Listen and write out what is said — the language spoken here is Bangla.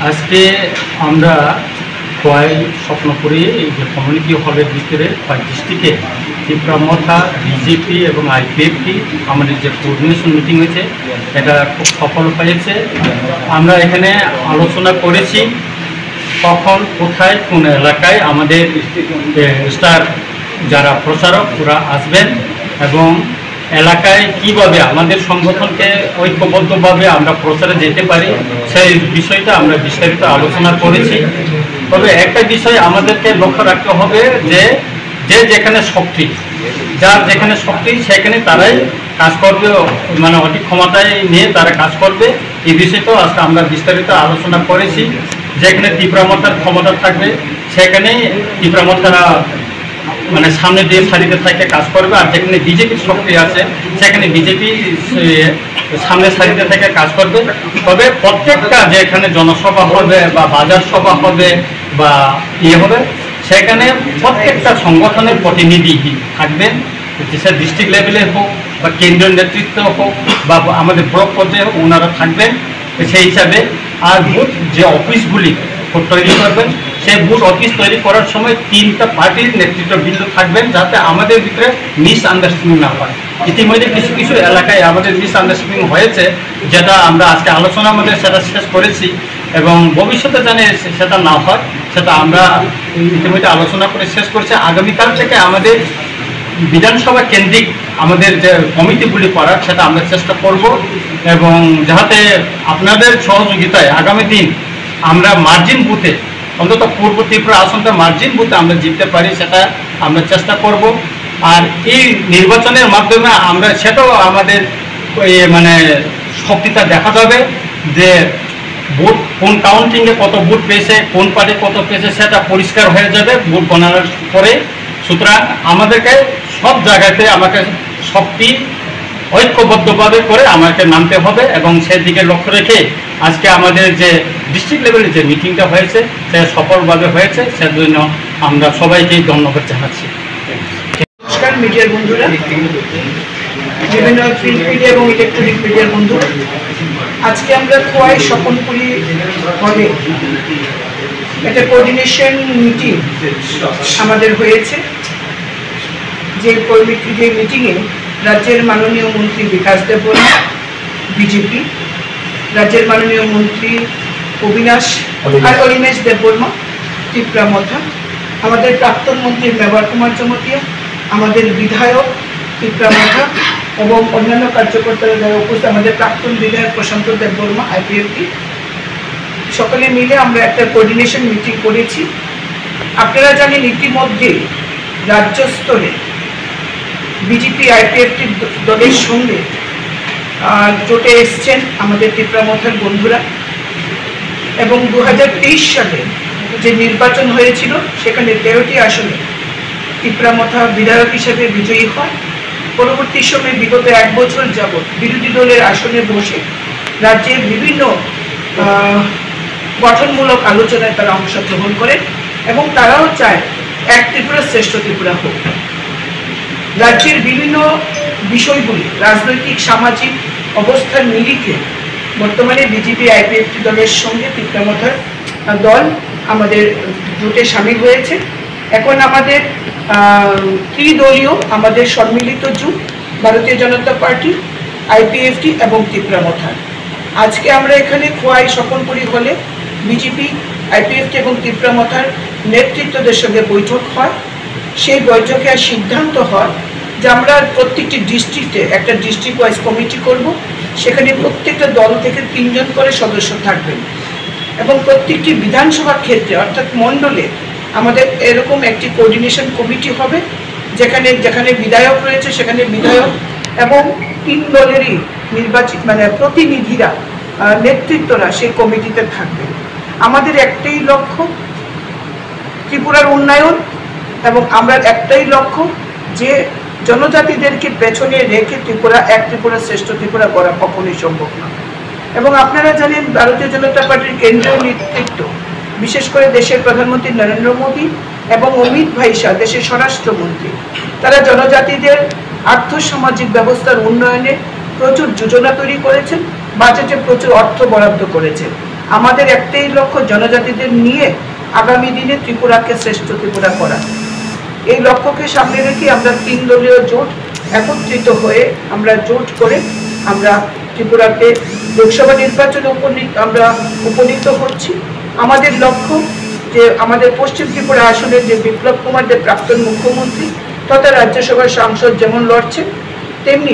আজকে আমরা খোয়াই স্বপ্নপুরী এই যে কমিউনিটি হলের ভিতরে খোয়াই ডিস্ট্রিক্টে ত্রিপুরা বিজেপি এবং আইপিএফটি আমাদের যে কোঅর্ডিনেশন মিটিং হয়েছে এটা খুব সফল হয়েছে। আমরা এখানে আলোচনা করেছি কখন কোথায় কোন এলাকায় আমাদের স্টার যারা প্রচারক ওরা আসবেন এবং এলাকায় কিভাবে আমাদের সংগঠনকে ঐক্যবদ্ধভাবে আমরা প্রচারে যেতে পারি সেই বিষয়টা আমরা বিস্তারিত আলোচনা করেছি। তবে একটা বিষয় আমাদেরকে লক্ষ্য রাখতে হবে যে যে যেখানে শক্তি, যার যেখানে শক্তি সেখানে তারাই কাজ করবে, মানে অধিক ক্ষমতায় নিয়ে তারা কাজ করবে। এই বিষয়টাও আজকে আমরা বিস্তারিত আলোচনা করেছি। যেখানে ত্রিপুরা মোর্চার ক্ষমতা থাকবে সেখানে ত্রিপুরা মোর্চারা মানে সামনে দিয়ে সারিতে থেকে কাজ করবে, আর যেখানে বিজেপির শক্তি আছে সেখানে বিজেপি সামনে সারিতে থেকে কাজ করবে। তবে প্রত্যেকটা যেখানে জনসভা হবে বা বাজার সভা হবে বা হবে সেখানে প্রত্যেকটা সংগঠনের প্রতিনিধি থাকবেন, সে ডিস্ট্রিক্ট লেভেলে হোক বা কেন্দ্রীয় নেতৃত্ব হোক বা আমাদের ব্লক পর্যায়ে হোক, ওনারা থাকবেন সেই হিসাবে। আর বুথ যে অফিসগুলি তৈরি করবেন সেই বুথ অফিস তৈরি করার সময় 3টা পার্টির নেতৃত্ববৃন্দ থাকবেন, যাতে আমাদের ভিতরে মিসআন্ডারস্ট্যান্ডিং না হয়। ইতিমধ্যে কিছু কিছু এলাকায় আমাদের মিসআন্ডারস্ট্যান্ডিং হয়েছে, যেটা আমরা আজকে আলোচনার মধ্যে সেটা শেষ করেছি এবং ভবিষ্যতে জানে সেটা না হয় সেটা আমরা ইতিমধ্যে আলোচনা করে শেষ করেছি। আগামীকাল থেকে আমাদের বিধানসভা কেন্দ্রিক আমাদের যে কমিটিগুলি করার সেটা আমরা চেষ্টা করব এবং যাতে আপনাদের সহযোগিতায় আগামী দিন আমরা মার্জিন বুথে, অন্তত পূর্ব ত্রিপুরা আসনটা মার্জিন বুথে আমরা জিততে পারি সেটা আমরা চেষ্টা করব। আর এই নির্বাচনের মাধ্যমে আমরা সেটাও আমাদের মানে শক্তিটা দেখা যাবে যে ভোট কোন কাউন্টিংয়ে কত ভোট পেয়েছে, কোন পার্টি কত পেয়েছে সেটা পরিষ্কার হয়ে যাবে ভোট গণনার পরে। সুতরাং আমাদেরকে সব জায়গাতে আমাকে শক্তি ঐক্যবদ্ধভাবে করে আমাকে নামতে হবে এবং সেদিকে লক্ষ্য রেখে আজকে আমাদের যে ডিস্ট্রিক্ট লেভেলে যে মিটিংটা হয়েছে সে সফলভাবে হয়েছে, সেজন্য আমরা সবাইকেই ধন্যবাদ জানাচ্ছি। নমস্কার মিডিয়ার বন্ধুরা, বিভিন্ন প্রিন্ট মিডিয়া এবং ইলেকট্রনিক মিডিয়ার বন্ধুরা, আজকে আমরা খোয়াই স্বপনপুরী হলে একটা কোঅর্ডিনেশন মিটিং আমাদের হয়েছে। যে মিটিংয়ে রাজ্যের মাননীয় মন্ত্রী বিকাশ দেববর্মা বিজেপি, রাজ্যের মাননীয় মন্ত্রী অনিমেষ দেববর্মা ত্রিপুরা মোর্চা, আমাদের প্রাক্তন মন্ত্রী মেবার কুমার জমতিয়া, আমাদের বিধায়ক ত্রিপুরা মোর্চা এবং অন্যান্য কার্যকর্তারা যারা উপস্থিত, আমাদের প্রাক্তন বিধায়ক প্রশান্ত দেববর্মা আইপিএফটি, সকলে মিলে আমরা একটা কোঅর্ডিনেশন মিটিং করেছি। আপনারা জানেন ইতিমধ্যে রাজ্য স্তরে বিজেপি আইপিএফটি দলের সঙ্গে জোটে এসছেন আমাদের ত্রিপুরা মোর্চার বন্ধুরা এবং 2023 সালে যে নির্বাচন হয়েছিল সেখানে 13টি আসনে ত্রিপুরা মোর্চা বিধায়ক হিসেবে বিজয়ী হয়। পরবর্তী সময়ে বিগত 1 বছর যাবৎ বিরোধী দলের আসনে বসে রাজ্যের বিভিন্ন গঠনমূলক আলোচনায় তারা অংশগ্রহণ করেন এবং তারাও চায় এক ত্রিপুরা শ্রেষ্ঠ ত্রিপুরা হোক। রাজ্যের বিভিন্ন বিষয়গুলি রাজনৈতিক সামাজিক অবস্থার নিরিখে বর্তমানে বিজেপি আইপিএফটি দলের সঙ্গে ত্রিপুরা মোর্চার দল আমাদের জোটে সামিল হয়েছে। এখন আমাদের ত্রিদলীয় আমাদের সম্মিলিত জোট ভারতীয় জনতা পার্টি, আইপিএফটি এবং ত্রিপুরা মোর্চা। আজকে আমরা এখানে খোয়াই স্বপনপুরী হলে বিজেপি, আইপিএফটি এবং ত্রিপুরা মোর্চার নেতৃত্বদের সঙ্গে বৈঠক হয়। সেই বৈঠকে সিদ্ধান্ত হয় যে আমরা প্রত্যেকটি ডিস্ট্রিক্টে একটা ডিস্ট্রিক্ট ওয়াইজ কমিটি করব, সেখানে প্রত্যেকটা দল থেকে 3 জন করে সদস্য থাকবেন এবং প্রত্যেকটি বিধানসভা ক্ষেত্রে অর্থাৎ মণ্ডলে আমাদের এরকম একটি কোঅর্ডিনেশন কমিটি হবে, যেখানে যেখানে বিধায়ক রয়েছে সেখানে বিধায়ক এবং 3 দলেরই নির্বাচিত মানে প্রতিনিধিরা, নেতৃত্বরা সেই কমিটিতে থাকবে। আমাদের একটাই লক্ষ্য ত্রিপুরার উন্নয়ন এবং আমরা একটাই লক্ষ্য যে জনজাতিদেরকে পেছনে রেখে ত্রিপুরা এক ত্রিপুরা শ্রেষ্ঠ ত্রিপুরা গড়া কখনোই সম্ভব না। এবং আপনারা জানেন ভারতীয় জনতা পার্টির কেন্দ্রীয় নেতৃত্ব, বিশেষ করে দেশের প্রধানমন্ত্রী নরেন্দ্র মোদী এবং অমিত ভাই শাহ দেশের স্বরাষ্ট্রমন্ত্রী, তারা জনজাতিদের আর্থসামাজিক ব্যবস্থার উন্নয়নে প্রচুর যোজনা তৈরি করেছেন বাজেটে প্রচুর অর্থ বরাদ্দ করেছে। আমাদের একটাই লক্ষ্য, জনজাতিদের নিয়ে আগামী দিনে ত্রিপুরাকে শ্রেষ্ঠ ত্রিপুরা করা। এই লক্ষ্যকে সামনে রেখে আমরা 3 দলীয় জোট একত্রিত হয়ে আমরা জোট করে আমরা ত্রিপুরাকে লোকসভা নির্বাচনে আমরা উপনীত হচ্ছি। আমাদের লক্ষ্য যে আমাদের পশ্চিম ত্রিপুরা আসনের যে বিপ্লব কুমার দেব প্রাক্তন মুখ্যমন্ত্রী তথা রাজ্যসভার সাংসদ যেমন লড়ছেন, তেমনি